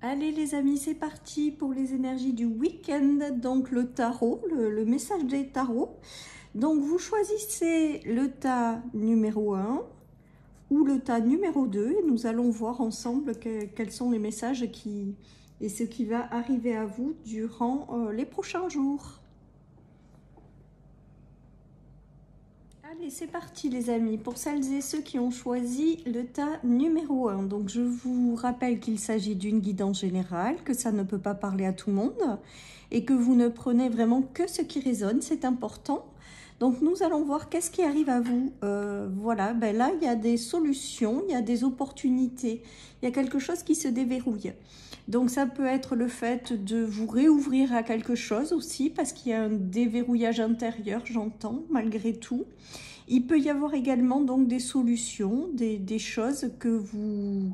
Allez les amis, c'est parti pour les énergies du week-end. Donc le tarot, le message des tarots. Donc vous choisissez le tas numéro 1 ou le tas numéro 2 et nous allons voir ensemble quels sont les messages et ce qui va arriver à vous durant les prochains jours. Allez, c'est parti les amis, pour celles et ceux qui ont choisi le tas numéro 1. Donc je vous rappelle qu'il s'agit d'une guidance générale, que ça ne peut pas parler à tout le monde et que vous ne prenez vraiment que ce qui résonne, c'est important. Donc nous allons voir qu'est-ce qui arrive à vous. Voilà, ben là il y a des solutions, il y a des opportunités, il y a quelque chose qui se déverrouille. Donc ça peut être le fait de vous réouvrir à quelque chose aussi, parce qu'il y a un déverrouillage intérieur, j'entends, malgré tout. Il peut y avoir également donc des solutions, des choses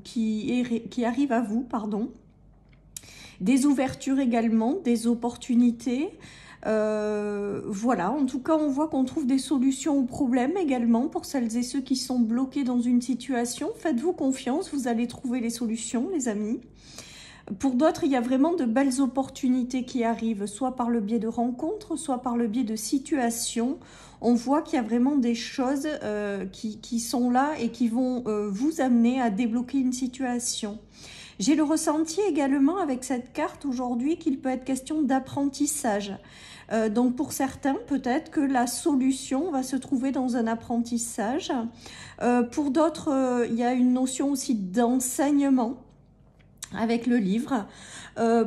qui arrivent à vous, pardon. Des ouvertures également, des opportunités. Voilà, en tout cas on voit qu'on trouve des solutions aux problèmes également pour celles et ceux qui sont bloqués dans une situation. Faites-vous confiance, vous allez trouver les solutions les amis. Pour d'autres, il y a vraiment de belles opportunités qui arrivent, soit par le biais de rencontres, soit par le biais de situations. On voit qu'il y a vraiment des choses qui sont là et qui vont vous amener à débloquer une situation. J'ai le ressenti également avec cette carte aujourd'hui qu'il peut être question d'apprentissage. Donc pour certains, peut-être que la solution va se trouver dans un apprentissage. Pour d'autres, il y a une notion aussi d'enseignement avec le livre.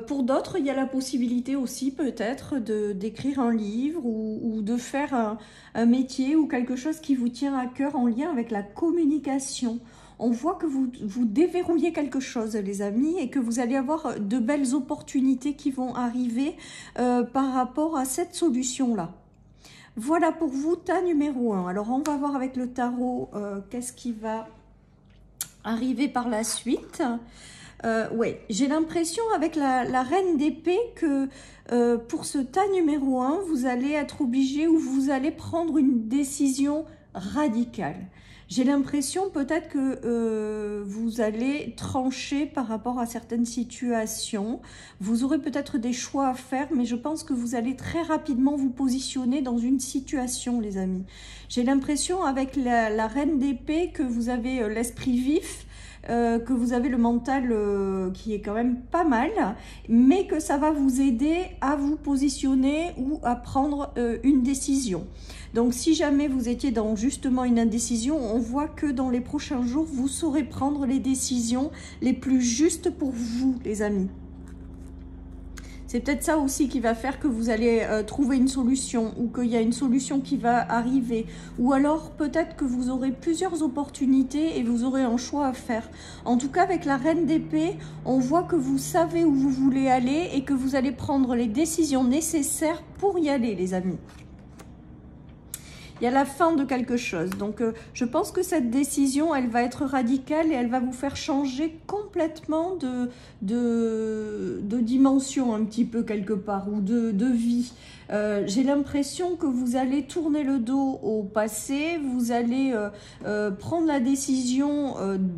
Pour d'autres, il y a la possibilité aussi peut-être d'écrire un livre ou de faire un métier ou quelque chose qui vous tient à cœur en lien avec la communication. On voit que vous déverrouillez quelque chose les amis et que vous allez avoir de belles opportunités qui vont arriver par rapport à cette solution-là. Voilà pour vous, tas numéro 1. Alors on va voir avec le tarot qu'est-ce qui va arriver par la suite. Ouais, j'ai l'impression avec la reine d'épée que pour ce tas numéro 1, vous allez être obligé ou vous allez prendre une décision radicale. J'ai l'impression peut-être que vous allez trancher par rapport à certaines situations. Vous aurez peut-être des choix à faire, mais je pense que vous allez très rapidement vous positionner dans une situation, les amis. J'ai l'impression avec la reine d'épée que vous avez l'esprit vif, que vous avez le mental qui est quand même pas mal, mais que ça va vous aider à vous positionner ou à prendre une décision. Donc si jamais vous étiez dans justement une indécision, on voit que dans les prochains jours, vous saurez prendre les décisions les plus justes pour vous, les amis. C'est peut-être ça aussi qui va faire que vous allez trouver une solution ou qu'il y a une solution qui va arriver. Ou alors peut-être que vous aurez plusieurs opportunités et vous aurez un choix à faire. En tout cas, avec la reine d'épée, on voit que vous savez où vous voulez aller et que vous allez prendre les décisions nécessaires pour y aller, les amis. Il y a la fin de quelque chose. Donc, je pense que cette décision, elle va être radicale et elle va vous faire changer complètement de dimension un petit peu quelque part ou de vie. J'ai l'impression que vous allez tourner le dos au passé, vous allez prendre la décision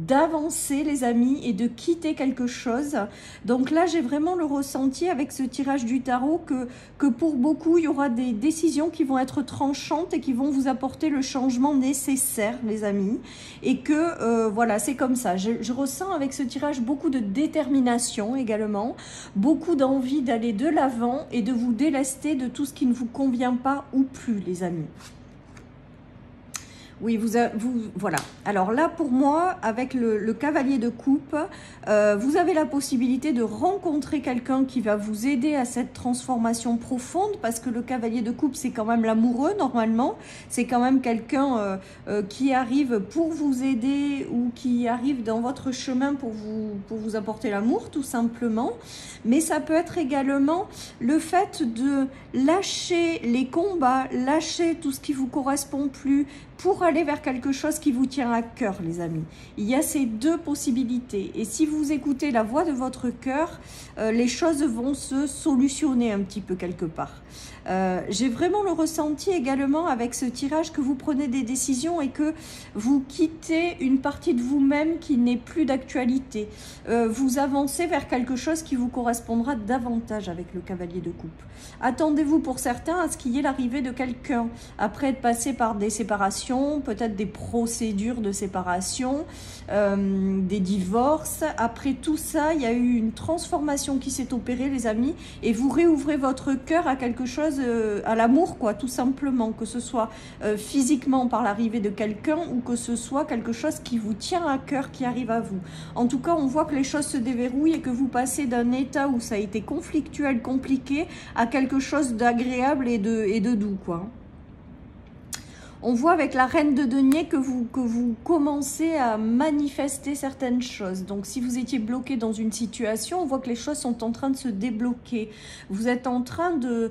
d'avancer les amis et de quitter quelque chose. Donc là, j'ai vraiment le ressenti avec ce tirage du tarot que pour beaucoup, il y aura des décisions qui vont être tranchantes et qui vont vous apporter le changement nécessaire les amis. Et que voilà, c'est comme ça. Je ressens avec ce tirage beaucoup de détermination également, beaucoup d'envie d'aller de l'avant et de vous délester de tout ce qui ne vous convient pas ou plus les amis. Oui, voilà. Alors là, pour moi, avec le cavalier de coupe, vous avez la possibilité de rencontrer quelqu'un qui va vous aider à cette transformation profonde, parce que le cavalier de coupe, c'est quand même l'amoureux, normalement. C'est quand même quelqu'un qui arrive pour vous aider ou qui arrive dans votre chemin pour vous apporter l'amour, tout simplement. Mais ça peut être également le fait de lâcher les combats, lâcher tout ce qui ne vous correspond plus, pour aller vers quelque chose qui vous tient à cœur, les amis. Il y a ces deux possibilités. Et si vous écoutez la voix de votre cœur, les choses vont se solutionner un petit peu quelque part. J'ai vraiment le ressenti également avec ce tirage que vous prenez des décisions et que vous quittez une partie de vous-même qui n'est plus d'actualité. Vous avancez vers quelque chose qui vous correspondra davantage avec le cavalier de coupe. Attendez-vous pour certains à ce qu'il y ait l'arrivée de quelqu'un, après être passé par des séparations, peut-être des procédures de séparation, des divorces. Après tout ça, il y a eu une transformation qui s'est opérée, les amis, et vous réouvrez votre cœur à quelque chose, à l'amour, quoi, tout simplement, que ce soit physiquement par l'arrivée de quelqu'un ou que ce soit quelque chose qui vous tient à cœur, qui arrive à vous. En tout cas, on voit que les choses se déverrouillent et que vous passez d'un état où ça a été conflictuel, compliqué, à quelque chose d'agréable et de doux, quoi. On voit avec la reine de denier que vous commencez à manifester certaines choses. Donc, si vous étiez bloqué dans une situation, on voit que les choses sont en train de se débloquer. Vous êtes en train de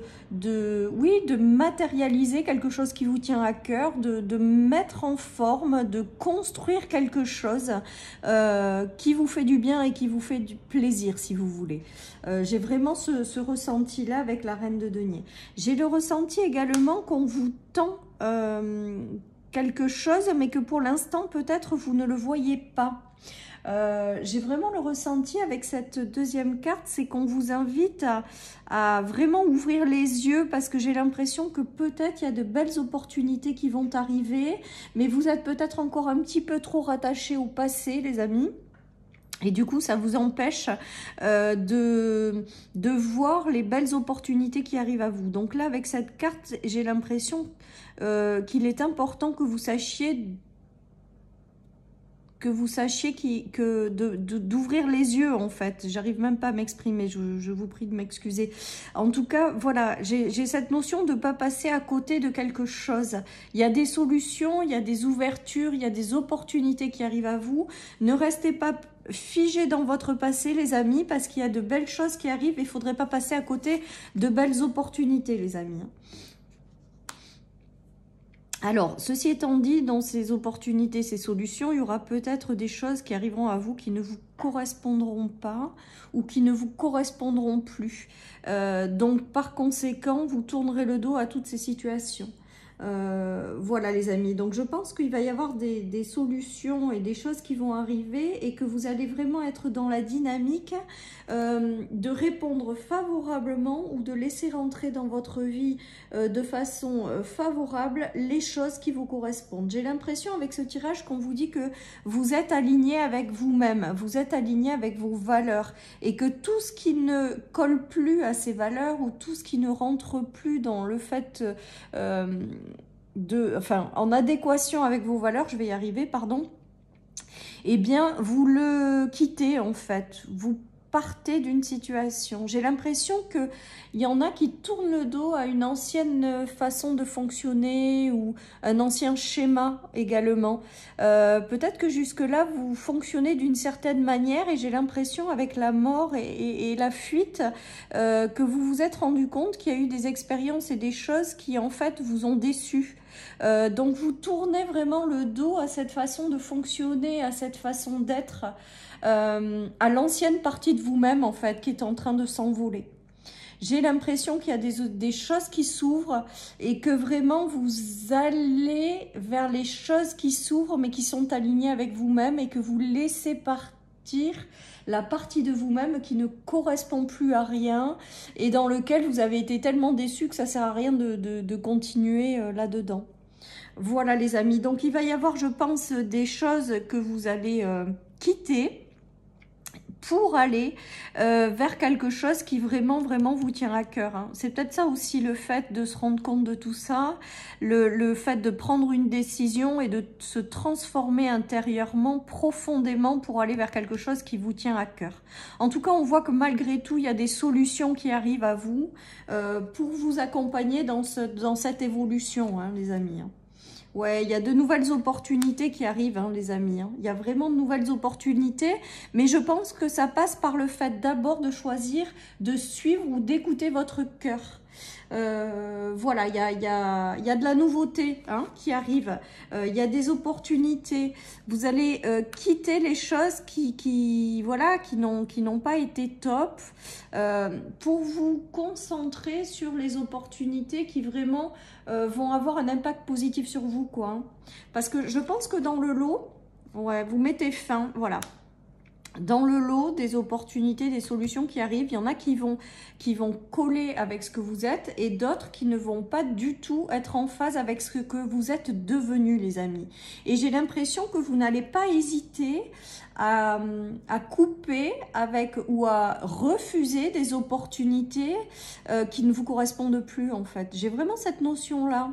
matérialiser quelque chose qui vous tient à cœur, de mettre en forme, de construire quelque chose qui vous fait du bien et qui vous fait du plaisir, si vous voulez. J'ai vraiment ce ressenti-là avec la reine de denier. J'ai le ressenti également qu'on vous tend quelque chose, mais que pour l'instant, peut-être, vous ne le voyez pas. J'ai vraiment le ressenti avec cette deuxième carte, c'est qu'on vous invite à vraiment ouvrir les yeux, parce que j'ai l'impression que peut-être il y a de belles opportunités qui vont arriver, mais vous êtes peut-être encore un petit peu trop rattaché au passé, les amis. Et du coup, ça vous empêche de voir les belles opportunités qui arrivent à vous. Donc là, avec cette carte, j'ai l'impression qu'il est important que vous sachiez d'ouvrir les yeux, en fait. J'arrive même pas à m'exprimer, je vous prie de m'excuser. En tout cas, voilà, j'ai cette notion de ne pas passer à côté de quelque chose. Il y a des solutions, il y a des ouvertures, il y a des opportunités qui arrivent à vous. Ne restez pas figé dans votre passé, les amis, parce qu'il y a de belles choses qui arrivent et il ne faudrait pas passer à côté de belles opportunités, les amis. Alors, ceci étant dit, dans ces opportunités, ces solutions, il y aura peut-être des choses qui arriveront à vous qui ne vous correspondront pas ou qui ne vous correspondront plus. Donc, par conséquent, vous tournerez le dos à toutes ces situations. Voilà les amis, donc je pense qu'il va y avoir des solutions et des choses qui vont arriver et que vous allez vraiment être dans la dynamique de répondre favorablement ou de laisser rentrer dans votre vie de façon favorable les choses qui vous correspondent. J'ai l'impression avec ce tirage qu'on vous dit que vous êtes aligné avec vous-même, vous êtes aligné avec vos valeurs et que tout ce qui ne colle plus à ces valeurs ou tout ce qui ne rentre plus dans le fait en adéquation avec vos valeurs, je vais y arriver, pardon, eh bien, vous le quittez en fait, vous partez d'une situation. J'ai l'impression qu'il y en a qui tournent le dos à une ancienne façon de fonctionner ou un ancien schéma également. Peut-être que jusque-là, vous fonctionnez d'une certaine manière et j'ai l'impression avec la mort et la fuite que vous vous êtes rendu compte qu'il y a eu des expériences et des choses qui en fait vous ont déçu. Donc vous tournez vraiment le dos à cette façon de fonctionner, à cette façon d'être, à l'ancienne partie de vous-même en fait qui est en train de s'envoler. J'ai l'impression qu'il y a des choses qui s'ouvrent et que vraiment vous allez vers les choses qui s'ouvrent mais qui sont alignées avec vous-même et que vous laissez partir la partie de vous-même qui ne correspond plus à rien et dans lequel vous avez été tellement déçu que ça ne sert à rien de continuer là-dedans. Voilà les amis, donc il va y avoir je pense des choses que vous allez quitter pour aller vers quelque chose qui vraiment vous tient à cœur. Hein. C'est peut-être ça aussi le fait de se rendre compte de tout ça, le fait de prendre une décision et de se transformer intérieurement, profondément pour aller vers quelque chose qui vous tient à cœur. En tout cas, on voit que malgré tout, il y a des solutions qui arrivent à vous pour vous accompagner dans cette évolution, hein, les amis. Hein. Ouais, il y a de nouvelles opportunités qui arrivent, hein, les amis. Hein. Il y a vraiment de nouvelles opportunités, mais je pense que ça passe par le fait d'abord de choisir, de suivre ou d'écouter votre cœur. Voilà, il y a de la nouveauté hein, qui arrive, il y a des opportunités. Vous allez quitter les choses voilà, qui n'ont pas été top pour vous concentrer sur les opportunités qui vraiment vont avoir un impact positif sur vous, quoi. Hein. Parce que je pense que dans le lot, ouais, vous mettez fin, voilà. Dans le lot des opportunités, des solutions qui arrivent, il y en a qui vont coller avec ce que vous êtes et d'autres qui ne vont pas du tout être en phase avec ce que vous êtes devenus, les amis. Et j'ai l'impression que vous n'allez pas hésiter à couper avec ou à refuser des opportunités qui ne vous correspondent plus, en fait. J'ai vraiment cette notion-là.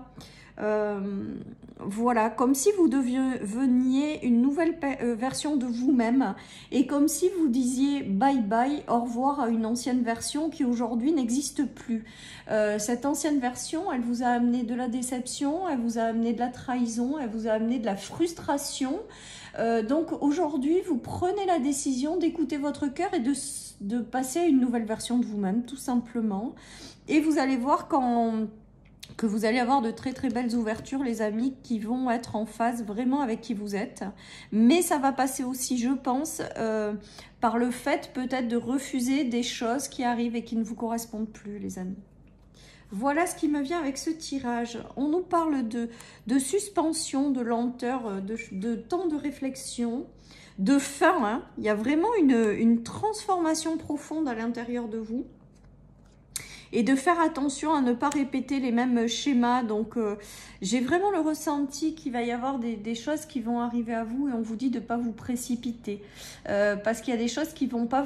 Voilà, comme si vous deveniez une nouvelle version de vous-même et comme si vous disiez bye bye, au revoir à une ancienne version qui aujourd'hui n'existe plus. Cette ancienne version, elle vous a amené de la déception, elle vous a amené de la trahison, elle vous a amené de la frustration. Donc aujourd'hui, vous prenez la décision d'écouter votre cœur et de passer à une nouvelle version de vous-même, tout simplement. Et vous allez voir que vous allez avoir de très très belles ouvertures, les amis, qui vont être en phase vraiment avec qui vous êtes. Mais ça va passer aussi, je pense, par le fait peut-être de refuser des choses qui arrivent et qui ne vous correspondent plus, les amis. Voilà ce qui me vient avec ce tirage. On nous parle de suspension, de lenteur, de temps de réflexion, de fin. Hein. Il y a vraiment une transformation profonde à l'intérieur de vous. Et de faire attention à ne pas répéter les mêmes schémas. Donc, j'ai vraiment le ressenti qu'il va y avoir des choses qui vont arriver à vous et on vous dit de ne pas vous précipiter. Parce qu'il y a des choses qui ne vont pas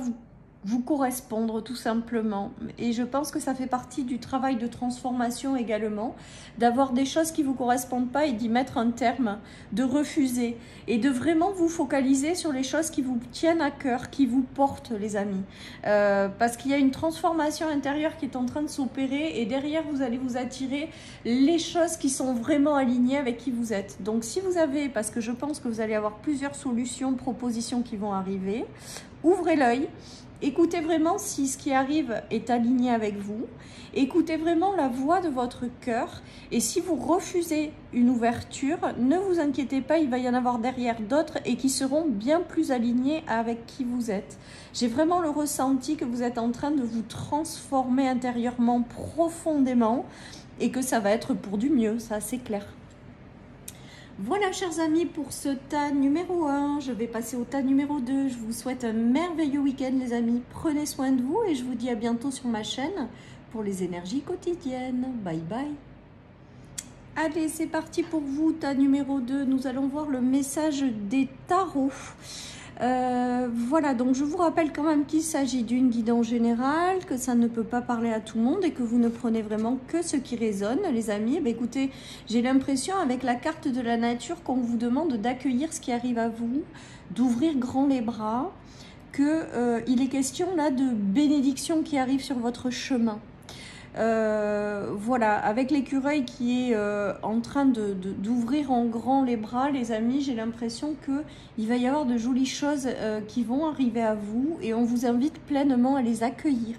vous correspondre tout simplement. Et je pense que ça fait partie du travail de transformation également, d'avoir des choses qui ne vous correspondent pas et d'y mettre un terme, de refuser et de vraiment vous focaliser sur les choses qui vous tiennent à cœur, qui vous portent, les amis. Parce qu'il y a une transformation intérieure qui est en train de s'opérer et derrière vous allez vous attirer les choses qui sont vraiment alignées avec qui vous êtes. Donc si vous avez, parce que je pense que vous allez avoir plusieurs solutions, propositions qui vont arriver, ouvrez l'œil. Écoutez vraiment si ce qui arrive est aligné avec vous. Écoutez vraiment la voix de votre cœur. Et si vous refusez une ouverture, ne vous inquiétez pas, il va y en avoir derrière d'autres et qui seront bien plus alignés avec qui vous êtes. J'ai vraiment le ressenti que vous êtes en train de vous transformer intérieurement profondément et que ça va être pour du mieux, ça c'est clair. Voilà, chers amis, pour ce tas numéro 1. Je vais passer au tas numéro 2. Je vous souhaite un merveilleux week-end, les amis. Prenez soin de vous et je vous dis à bientôt sur ma chaîne pour les énergies quotidiennes. Bye bye. Allez, c'est parti pour vous, tas numéro 2. Nous allons voir le message des tarots. Voilà, donc je vous rappelle quand même qu'il s'agit d'une guidance générale, que ça ne peut pas parler à tout le monde et que vous ne prenez vraiment que ce qui résonne, les amis. Eh bien, écoutez, j'ai l'impression avec la carte de la nature qu'on vous demande d'accueillir ce qui arrive à vous, d'ouvrir grand les bras, qu'il est question là de bénédiction qui arrive sur votre chemin. Voilà, avec l'écureuil qui est en train d'ouvrir en grand les bras, les amis, j'ai l'impression qu'il va y avoir de jolies choses qui vont arriver à vous et on vous invite pleinement à les accueillir.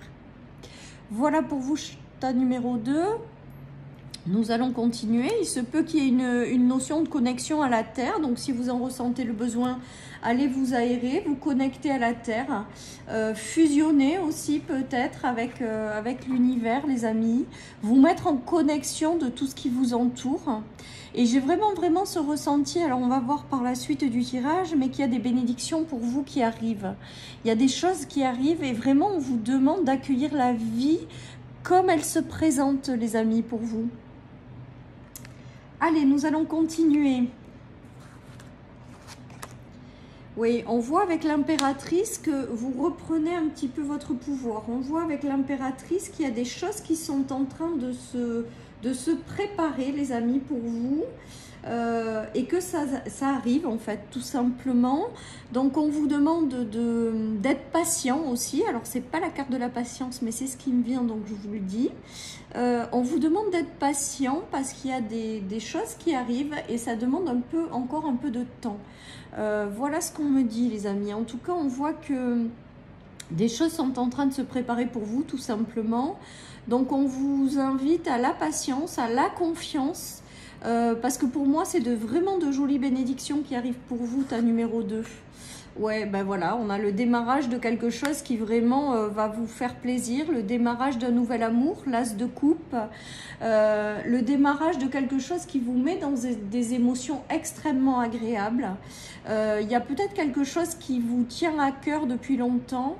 Voilà pour vous, tas numéro 2. Nous allons continuer. Il se peut qu'il y ait une notion de connexion à la Terre. Donc, si vous en ressentez le besoin, allez vous aérer, vous connecter à la Terre. Fusionner aussi peut-être avec l'univers, les amis. Vous mettre en connexion de tout ce qui vous entoure. Et j'ai vraiment ce ressenti. Alors, on va voir par la suite du tirage, mais qu'il y a des bénédictions pour vous qui arrivent. Il y a des choses qui arrivent et vraiment, on vous demande d'accueillir la vie comme elle se présente, les amis, pour vous. Allez, nous allons continuer. Oui, on voit avec l'impératrice que vous reprenez un petit peu votre pouvoir. On voit avec l'impératrice qu'il y a des choses qui sont en train de se préparer, les amis, pour vous. Et que ça arrive, en fait, tout simplement. Donc, on vous demande d'être patient aussi. Alors, c'est pas la carte de la patience, mais c'est ce qui me vient, donc je vous le dis. On vous demande d'être patient parce qu'il y a des choses qui arrivent et ça demande encore un peu de temps. Voilà ce qu'on me dit, les amis. En tout cas, on voit que Des choses sont en train de se préparer pour vous, tout simplement. Donc, on vous invite à la patience, à la confiance. Parce que pour moi, c'est vraiment de jolies bénédictions qui arrivent pour vous, ta numéro 2. Ouais, ben voilà, on a le démarrage de quelque chose qui vraiment va vous faire plaisir, le démarrage d'un nouvel amour, l'as de coupe, le démarrage de quelque chose qui vous met dans des émotions extrêmement agréables. Il y a peut-être quelque chose qui vous tient à cœur depuis longtemps.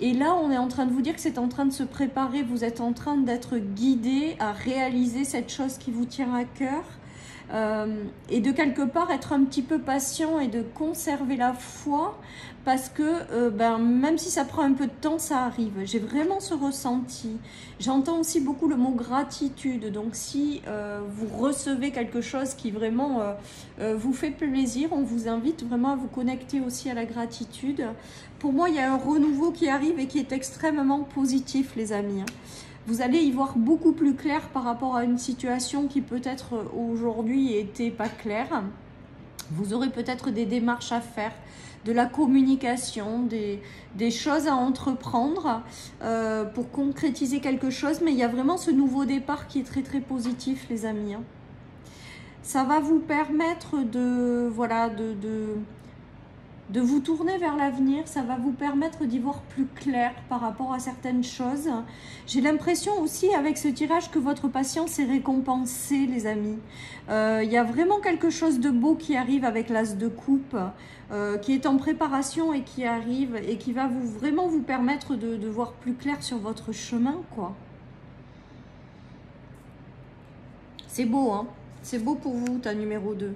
Et là, on est en train de vous dire que c'est en train de se préparer, vous êtes en train d'être guidé à réaliser cette chose qui vous tient à cœur. Et de quelque part être un petit peu patient et de conserver la foi parce que même si ça prend un peu de temps, ça arrive. J'ai vraiment ce ressenti. J'entends aussi beaucoup le mot gratitude. Donc si vous recevez quelque chose qui vraiment vous fait plaisir, on vous invite vraiment à vous connecter aussi à la gratitude. Pour moi, il y a un renouveau qui arrive et qui est extrêmement positif, les amis. Vous allez y voir beaucoup plus clair par rapport à une situation qui peut-être aujourd'hui n'était pas claire. Vous aurez peut-être des démarches à faire, de la communication, des choses à entreprendre pour concrétiser quelque chose. Mais il y a vraiment ce nouveau départ qui est très très positif, les amis. Ça va vous permettre de, voilà, de vous tourner vers l'avenir, ça va vous permettre d'y voir plus clair par rapport à certaines choses. J'ai l'impression aussi avec ce tirage que votre patience est récompensée, les amis. Il y a vraiment quelque chose de beau qui arrive avec l'as de coupe, qui est en préparation et qui arrive et qui va vraiment vous permettre de voir plus clair sur votre chemin, quoi. C'est beau, hein? C'est beau pour vous, ta numéro 2.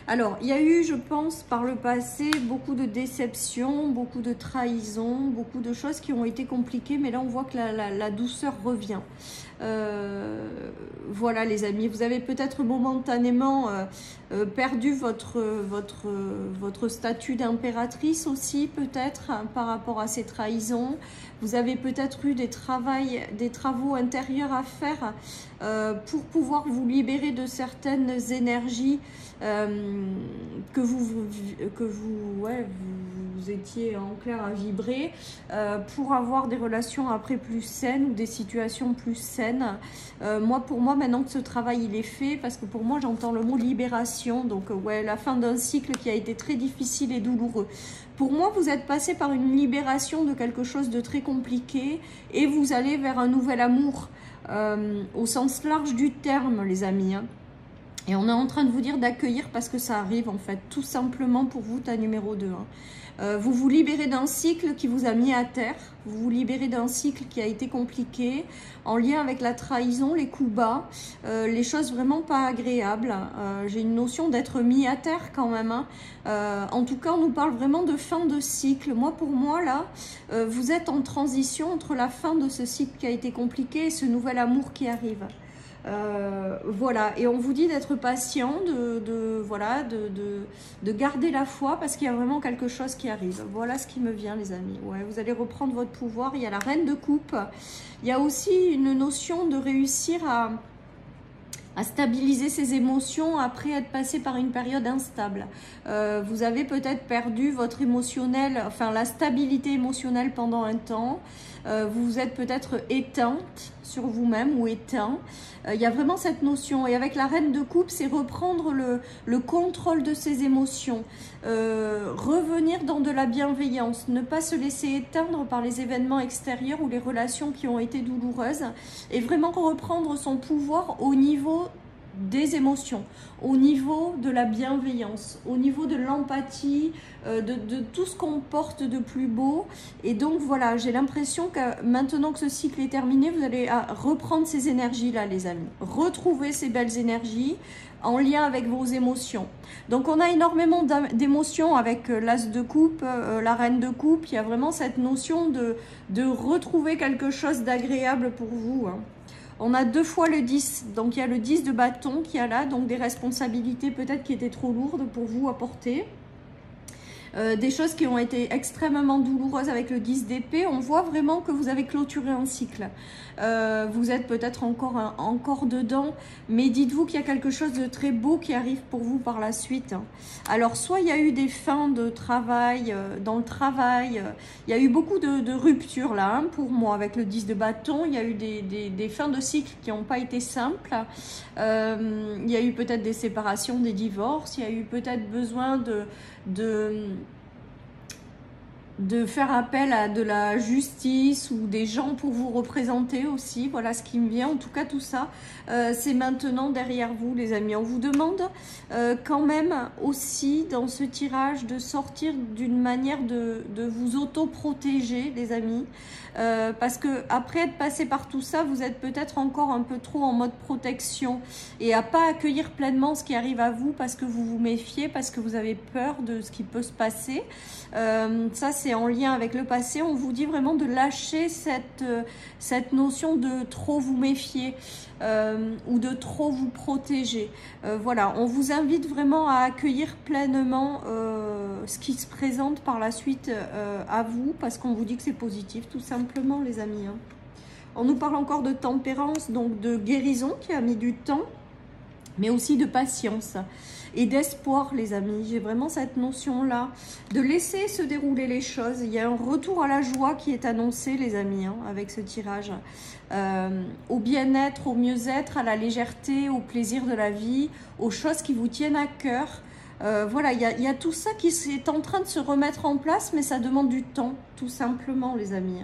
Alors, il y a eu, je pense, par le passé, beaucoup de déceptions, beaucoup de trahisons, beaucoup de choses qui ont été compliquées, mais là, on voit que la douceur revient. Voilà, les amis, vous avez peut-être momentanément perdu votre statut d'impératrice aussi, peut-être, hein, par rapport à ces trahisons. Vous avez peut-être eu des travaux intérieurs à faire pour pouvoir vous libérer de certaines énergies que vous étiez en clair à vibrer pour avoir des relations après plus saines ou des situations plus saines. Pour moi, maintenant que ce travail il est fait, parce que pour moi j'entends le mot libération, donc ouais, la fin d'un cycle qui a été très difficile et douloureux. Pour moi, vous êtes passé par une libération de quelque chose de très compliqué et vous allez vers un nouvel amour au sens large du terme, les amis, hein. Et on est en train de vous dire d'accueillir parce que ça arrive en fait, tout simplement pour vous, ta numéro 2. Hein. Vous vous libérez d'un cycle qui vous a mis à terre, vous vous libérez d'un cycle qui a été compliqué, en lien avec la trahison, les coups bas, les choses vraiment pas agréables. J'ai une notion d'être mis à terre quand même. Hein. En tout cas, on nous parle vraiment de fin de cycle. Pour moi, là, vous êtes en transition entre la fin de ce cycle qui a été compliqué et ce nouvel amour qui arrive. Voilà, et on vous dit d'être patient, de garder la foi parce qu'il y a vraiment quelque chose qui arrive. Voilà ce qui me vient, les amis. Ouais, vous allez reprendre votre pouvoir. Il y a la reine de coupe. Il y a aussi une notion de réussir à stabiliser ses émotions après être passé par une période instable. Vous avez peut-être perdu votre émotionnel, enfin la stabilité émotionnelle pendant un temps. Vous vous êtes peut-être éteinte sur vous-même ou éteint. Il y a vraiment cette notion. Et avec la reine de coupe, c'est reprendre le contrôle de ses émotions. Revenir dans de la bienveillance. Ne pas se laisser éteindre par les événements extérieurs ou les relations qui ont été douloureuses. Et vraiment reprendre son pouvoir au niveau des émotions, au niveau de la bienveillance, au niveau de l'empathie, de tout ce qu'on porte de plus beau. Et donc voilà, j'ai l'impression que maintenant que ce cycle est terminé, vous allez reprendre ces énergies-là, les amis. Retrouver ces belles énergies en lien avec vos émotions. Donc on a énormément d'émotions avec l'as de coupe, la reine de coupe. Il y a vraiment cette notion de retrouver quelque chose d'agréable pour vous, hein. On a 2 fois le 10, donc il y a le 10 de bâton qui a là, donc des responsabilités peut-être qui étaient trop lourdes pour vous à porter. des choses qui ont été extrêmement douloureuses avec le 10 d'épée. On voit vraiment que vous avez clôturé un cycle. Vous êtes peut-être encore dedans, mais dites-vous qu'il y a quelque chose de très beau qui arrive pour vous par la suite. Alors, soit il y a eu des fins de travail, dans le travail, il y a eu beaucoup de ruptures là, hein, pour moi, avec le 10 de bâton. Il y a eu des fins de cycle qui n'ont pas été simples. Il y a eu peut-être des séparations, des divorces. Il y a eu peut-être besoin de faire appel à de la justice ou des gens pour vous représenter aussi. Voilà ce qui me vient. En tout cas, tout ça, c'est maintenant derrière vous, les amis. On vous demande quand même aussi, dans ce tirage, de sortir d'une manière de vous auto-protéger, les amis. Parce que après être passé par tout ça, vous êtes peut-être encore un peu trop en mode protection et à pas accueillir pleinement ce qui arrive à vous parce que vous vous méfiez, parce que vous avez peur de ce qui peut se passer. Ça, c'est en lien avec le passé. On vous dit vraiment de lâcher cette notion de trop vous méfier ou de trop vous protéger. Voilà, on vous invite vraiment à accueillir pleinement ce qui se présente par la suite à vous, parce qu'on vous dit que c'est positif, tout simplement, les amis. Hein. On nous parle encore de tempérance, donc de guérison qui a mis du temps, mais aussi de patience et d'espoir, les amis. J'ai vraiment cette notion-là de laisser se dérouler les choses. Il y a un retour à la joie qui est annoncé, les amis, hein, avec ce tirage. Au bien-être, au mieux-être, à la légèreté, au plaisir de la vie, aux choses qui vous tiennent à cœur. Voilà, il y a tout ça qui est en train de se remettre en place, mais ça demande du temps, tout simplement, les amis.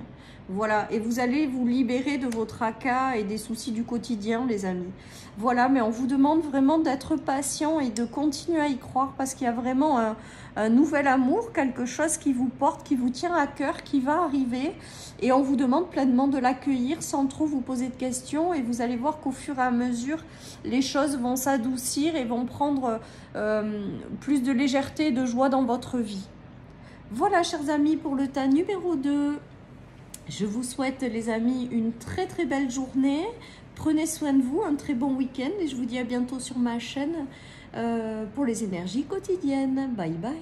Voilà, et vous allez vous libérer de vos tracas et des soucis du quotidien, les amis. Voilà, mais on vous demande vraiment d'être patient et de continuer à y croire, parce qu'il y a vraiment un nouvel amour, quelque chose qui vous porte, qui vous tient à cœur, qui va arriver. Et on vous demande pleinement de l'accueillir sans trop vous poser de questions. Et vous allez voir qu'au fur et à mesure, les choses vont s'adoucir et vont prendre plus de légèreté et de joie dans votre vie. Voilà, chers amis, pour le tas numéro 2. Je vous souhaite, les amis, une très très belle journée. Prenez soin de vous, un très bon week-end et je vous dis à bientôt sur ma chaîne pour les énergies quotidiennes. Bye bye.